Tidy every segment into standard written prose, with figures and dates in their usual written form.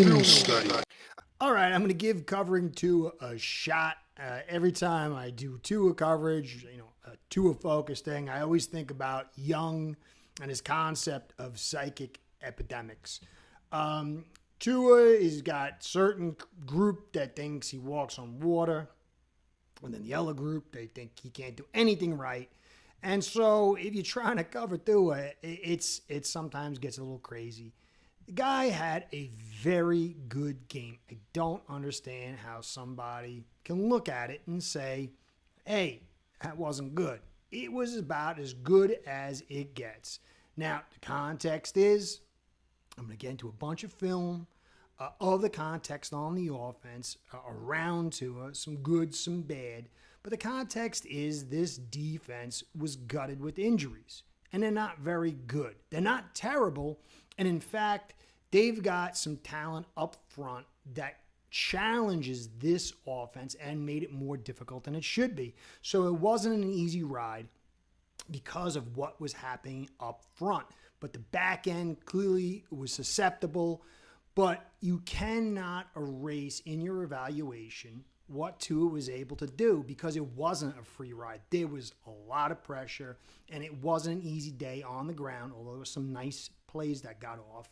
Film study. All right, I'm going to give covering Tua a shot. Every time I do Tua coverage, a Tua focus thing, I always think about Young and his concept of psychic epidemics. Tua has got certain group that thinks he walks on water, and then the other group, they think he can't do anything right. And so if you're trying to cover Tua, it sometimes gets a little crazy. The guy had a very good game. I don't understand how somebody can look at it and say, hey, that wasn't good. It was about as good as it gets. Now, the context is, I'm going to get into a bunch of film of the context on the offense around Tua, some good, some bad. But the context is this defense was gutted with injuries, and they're not very good. They're not terrible, and in fact, they've got some talent up front that challenges this offense and made it more difficult than it should be. So it wasn't an easy ride because of what was happening up front. But the back end clearly was susceptible. But you cannot erase in your evaluation what Tua was able to do because it wasn't a free ride. There was a lot of pressure, and it wasn't an easy day on the ground, although there were some nice plays that got off.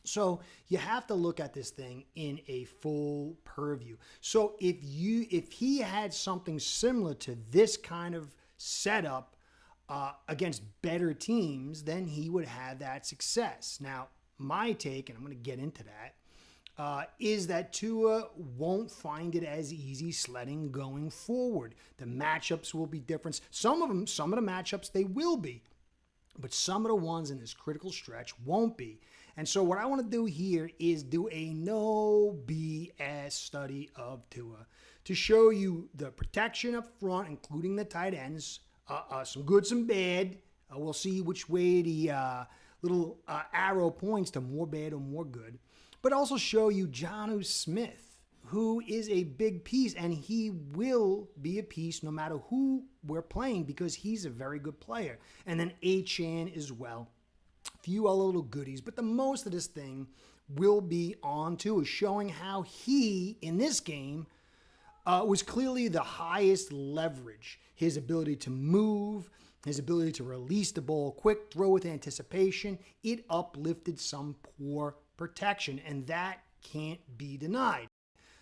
So you have to look at this thing in a full purview. So if he had something similar to this kind of setup against better teams, then he would have that success. Now, my take, and I'm going to get into that, is that Tua won't find it as easy sledding going forward. The matchups will be different. Some of the matchups, they will be. But some of the ones in this critical stretch won't be. And so what I want to do here is do a No B.S. study of Tua to show you the protection up front, including the tight ends, some good, some bad. We'll see which way the little arrow points to more bad or more good. But also show you Jonnu Smith, who is a big piece, and he will be a piece no matter who we're playing because he's a very good player. And then Achan as well. A few other little goodies, but the most of this thing will be on Tua, showing how he, in this game, was clearly the highest leverage. His ability to move, his ability to release the ball quick, throw with anticipation, it uplifted some poor protection, and that can't be denied.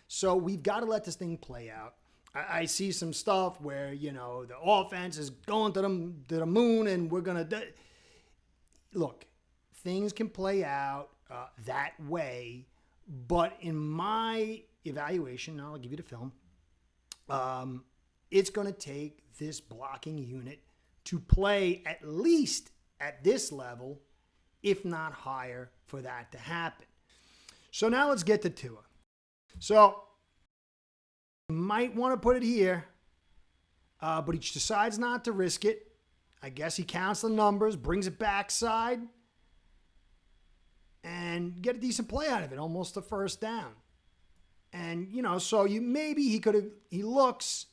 So we've got to let this thing play out. I see some stuff where, the offense is going to the moon and we're going to... Look, things can play out that way, but in my evaluation, I'll give you the film, it's going to take this blocking unit to play at least at this level, if not higher, for that to happen. So now let's get to Tua. So you might want to put it here, but he decides not to risk it. I guess he counts the numbers, brings it backside, and get a decent play out of it, almost a first down. And, so he looks,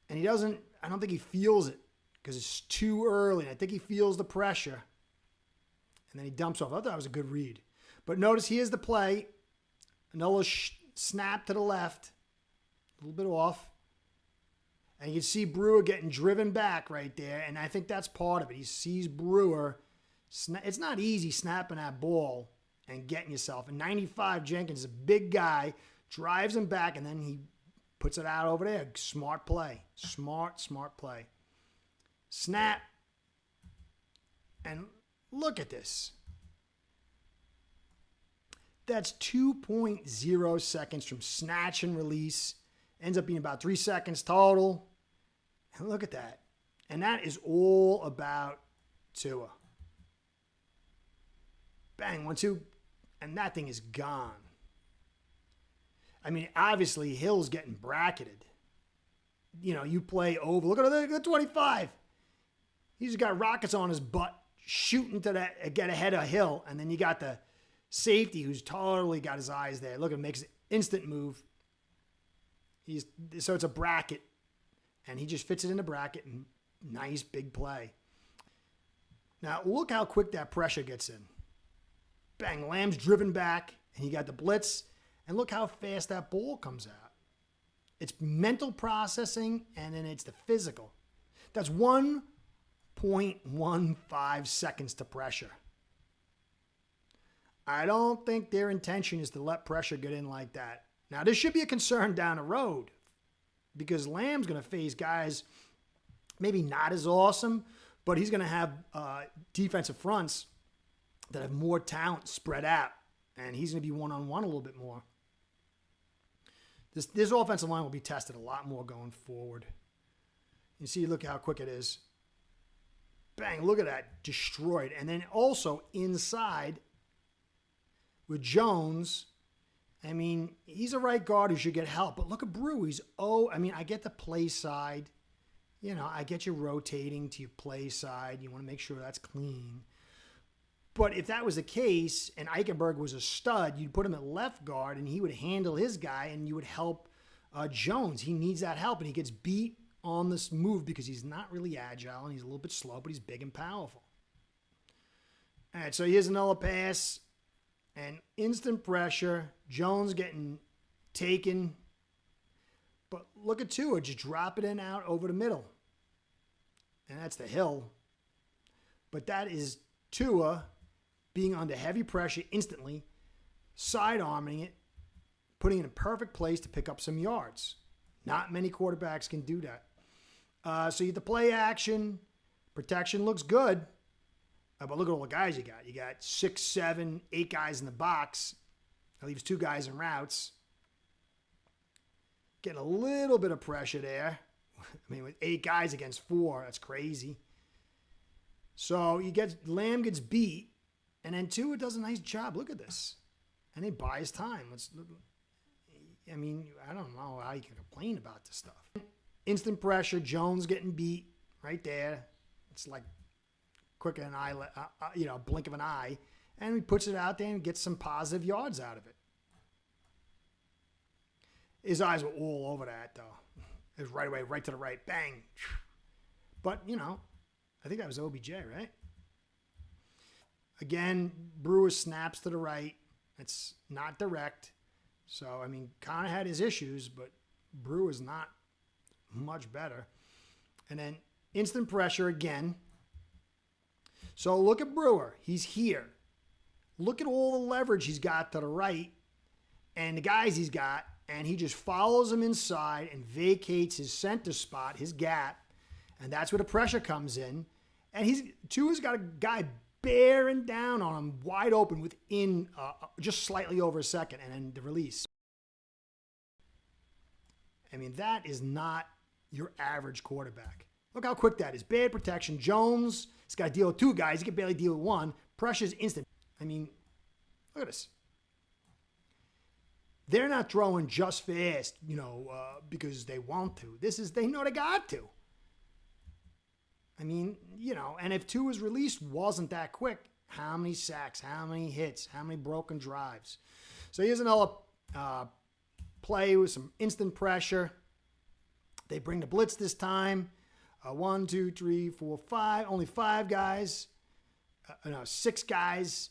and he doesn't, I don't think he feels it because it's too early. I think he feels the pressure, and then he dumps off. I thought that was a good read. But notice here's the play, another snap to the left, a little bit off. And you can see Brewer getting driven back right there, and I think that's part of it. He sees Brewer. It's not easy snapping that ball and getting yourself. And 95, Jenkins is a big guy, drives him back, and then he puts it out over there. Smart play. Smart play. Snap. And look at this. That's 2.0 seconds from snatch and release. Ends up being about 3 seconds total. And look at that. And that is all about Tua. Bang, 1-2. And that thing is gone. I mean, obviously, Hill's getting bracketed. You play over. Look at the 25. He's got rockets on his butt shooting to that, get ahead of Hill. And then you got the safety who's totally got his eyes there. Look, it makes an instant move. So it's a bracket, and he just fits it in the bracket, and nice big play. Now, look how quick that pressure gets in. Bang, Lamb's driven back, and he got the blitz. And look how fast that ball comes out. It's mental processing, and then it's the physical. That's 1.15 seconds to pressure. I don't think their intention is to let pressure get in like that. Now, this should be a concern down the road because Lamb's going to face guys maybe not as awesome, but he's going to have defensive fronts that have more talent spread out, and he's going to be one-on-one a little bit more. This offensive line will be tested a lot more going forward. You see, look how quick it is. Bang, look at that, destroyed. And then also inside with Jones, I mean, he's a right guard who should get help. But look at Brew. I get the play side. You know, I get you rotating to your play side. You want to make sure that's clean. But if that was the case and Eichenberg was a stud, you'd put him at left guard and he would handle his guy and you would help Jones. He needs that help and he gets beat on this move because he's not really agile and he's a little bit slow, but he's big and powerful. All right, so here's another pass and instant pressure. Jones getting taken. But look at Tua, just drop it in out over the middle. And that's the hill. But that is Tua being under heavy pressure instantly, sidearming it, putting it in a perfect place to pick up some yards. Not many quarterbacks can do that. So you get the play action. Protection looks good. But look at all the guys you got. You got 6, 7, 8 guys in the box. That leaves 2 guys in routes. Getting a little bit of pressure there. I mean, with 8 guys against 4, that's crazy. So Lamb gets beat, and then Tua does a nice job. Look at this. And he buys time. I don't know how you can complain about this stuff. Instant pressure, Jones getting beat right there. It's like quick an eye, blink of an eye. And he puts it out there and gets some positive yards out of it. His eyes were all over that, though. It was right away, right to the right, bang. But, I think that was OBJ, right? Again, Brewer snaps to the right. It's not direct. So, kind of had his issues, but Brewer's not much better. And then instant pressure again. So look at Brewer. He's here. Look at all the leverage he's got to the right and the guys he's got. And he just follows him inside and vacates his center spot, his gap. And that's where the pressure comes in. And Tua's got a guy bearing down on him wide open within just slightly over a second. And then the release. That is not your average quarterback. Look how quick that is. Bad protection. Jones has got to deal with 2 guys. He can barely deal with 1. Pressure's instant. Look at this. They're not throwing just fast, because they want to. They know they got to. And if Tua's release wasn't that quick, how many sacks, how many hits, how many broken drives? So here's another play with some instant pressure. They bring the blitz this time. 1, 2, 3, 4, 5. Only 5 guys. 6 guys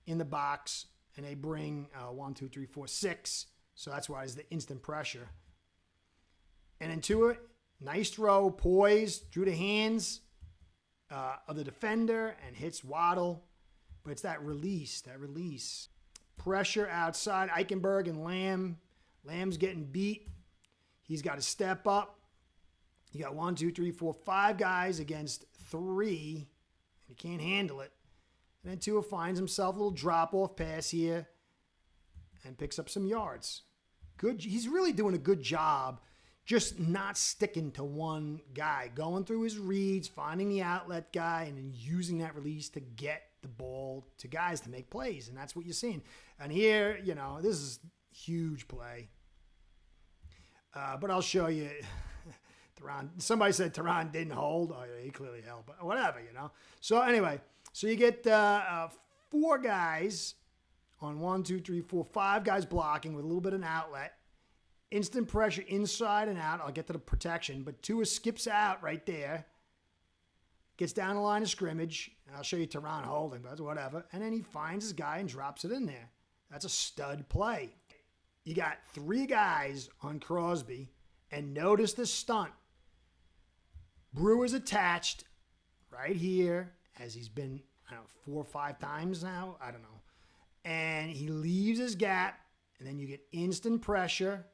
in the box. And they bring 1, 2, 3, 4, 6. So that's why it's the instant pressure. And then Tua, nice throw, poised, through the hands of the defender and hits Waddle. But it's that release. Pressure outside, Eichenberg and Lamb. Lamb's getting beat. He's got to step up. You got 1, 2, 3, 4, 5 guys against 3. And you can't handle it. And then Tua finds himself a little drop-off pass here and picks up some yards. Good. He's really doing a good job just not sticking to one guy, going through his reads, finding the outlet guy, and then using that release to get the ball to guys to make plays. And that's what you're seeing. And here, this is huge play. But I'll show you. Somebody said Tehran didn't hold. Oh, yeah, he clearly held, but whatever, So anyway, so you get 4 guys on 1, 2, 3, 4, 5 guys blocking with a little bit of an outlet. Instant pressure inside and out. I'll get to the protection, but Tua skips out right there. gets down the line of scrimmage. And I'll show you Teron holding, but whatever. And then he finds his guy and drops it in there. That's a stud play. You got 3 guys on Crosby, and notice the stunt. Brewer's attached right here, as he's been, I don't know, 4 or 5 times now. I don't know. And he leaves his gap, and then you get instant pressure.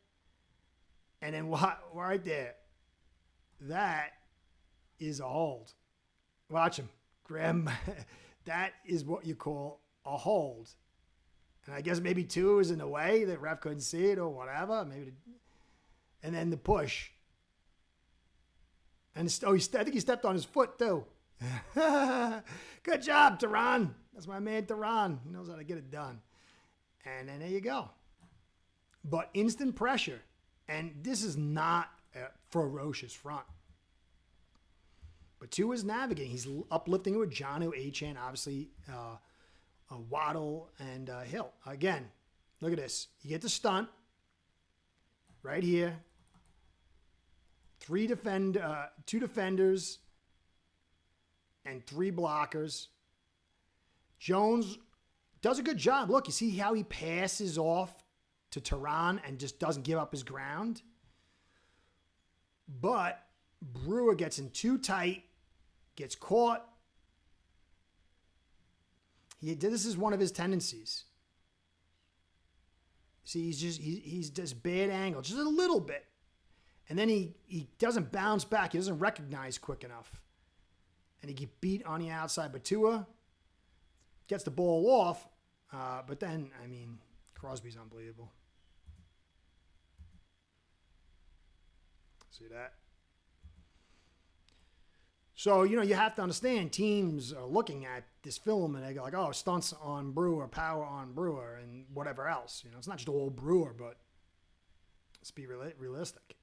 And then right there, that is a hold. Watch him. Grab him. That is what you call a hold. And I guess maybe 2 was in the way. The ref couldn't see it or whatever. And then the push. And I think he stepped on his foot too. Good job, Teron. That's my man, Teron. He knows how to get it done. And then there you go. But instant pressure. And this is not a ferocious front. But Tua is navigating. He's uplifting it with Jonnu, Achane, obviously Waddle, and Hill. Again, look at this. You get the stunt right here. 2 defenders and 3 blockers. Jones does a good job. Look, you see how he passes off to Teron and just doesn't give up his ground? But Brewer gets in too tight, gets caught. This is one of his tendencies. See, he's just bad angle, just a little bit. And then he doesn't bounce back. He doesn't recognize quick enough. And he gets beat on the outside. But Tua gets the ball off. But then, I mean, Crosby's unbelievable. See that? So, you have to understand, teams are looking at this film and they go like, oh, stunts on Brewer, power on Brewer, and whatever else. It's not just all Brewer, but let's be realistic.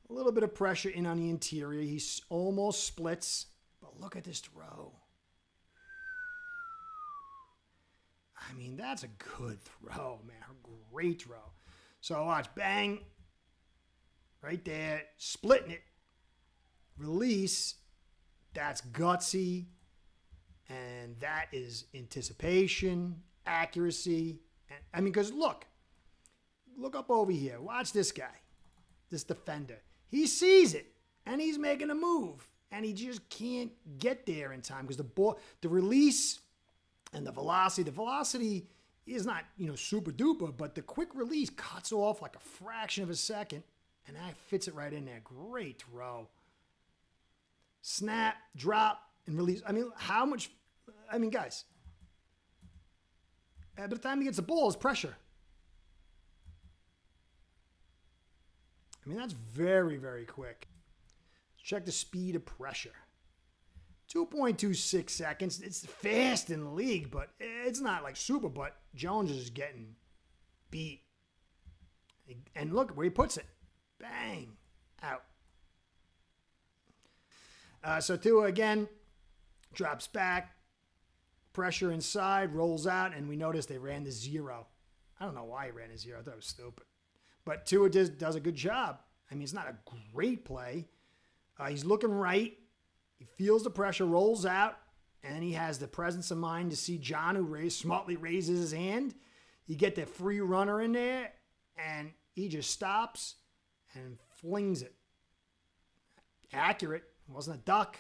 A little bit of pressure in on the interior. He almost splits, but look at this throw. I mean, that's a good throw, man. A great throw. So watch, bang, right there, splitting it. Release, that's gutsy, and that is anticipation, accuracy. And, because look up over here. Watch this guy, this defender. He sees it, and he's making a move, and he just can't get there in time because the release and the velocity is not, super duper, but the quick release cuts off like a fraction of a second, and that fits it right in there. Great throw. Snap, drop, and release. Guys, by the time he gets the ball, it's pressure. That's very, very quick. Check the speed of pressure. 2.26 seconds. It's fast in the league, but it's not like super, but Jones is getting beat. And look where he puts it. Bang. Out. So Tua again drops back, pressure inside, rolls out, and we notice they ran the 0. I don't know why he ran the 0. I thought it was stupid. But Tua does a good job. It's not a great play. He's looking right. He feels the pressure, rolls out, and he has the presence of mind to see Jonnu smartly raises his hand. You get the free runner in there, and he just stops and flings it. Accurate. It wasn't a duck.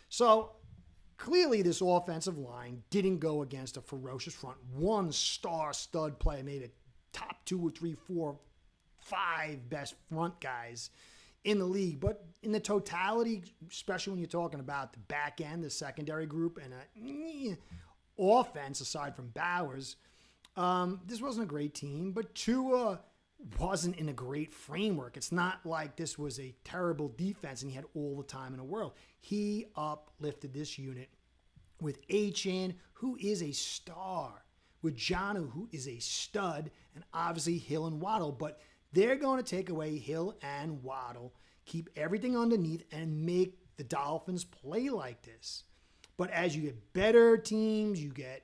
So clearly this offensive line didn't go against a ferocious front. 1 star stud play made it top 2 or 3, 4, 5 best front guys in the league. But in the totality, especially when you're talking about the back end, the secondary group, and offense aside from Bowers, this wasn't a great team. But Tua wasn't in a great framework. It's not like this was a terrible defense and he had all the time in the world. He uplifted this unit with Achane, who is a star, with Jonnu, who is a stud, and obviously Hill and Waddle. But they're going to take away Hill and Waddle, keep everything underneath, and make the Dolphins play like this. But as you get better teams, you get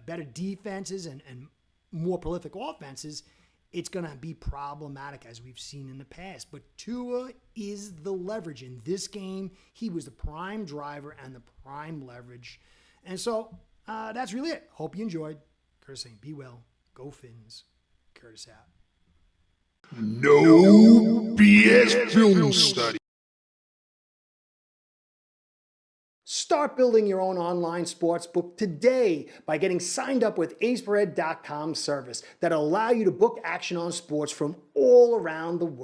better defenses and more prolific offenses, it's going to be problematic as we've seen in the past. But Tua is the leverage. In this game, he was the prime driver and the prime leverage. And so that's really it. Hope you enjoyed. Curtis saying, be well. Go Fins. Curtis out. No B.S. Film Study. Start building your own online sportsbook today by getting signed up with AceBread.com service that'll allow you to book action on sports from all around the world.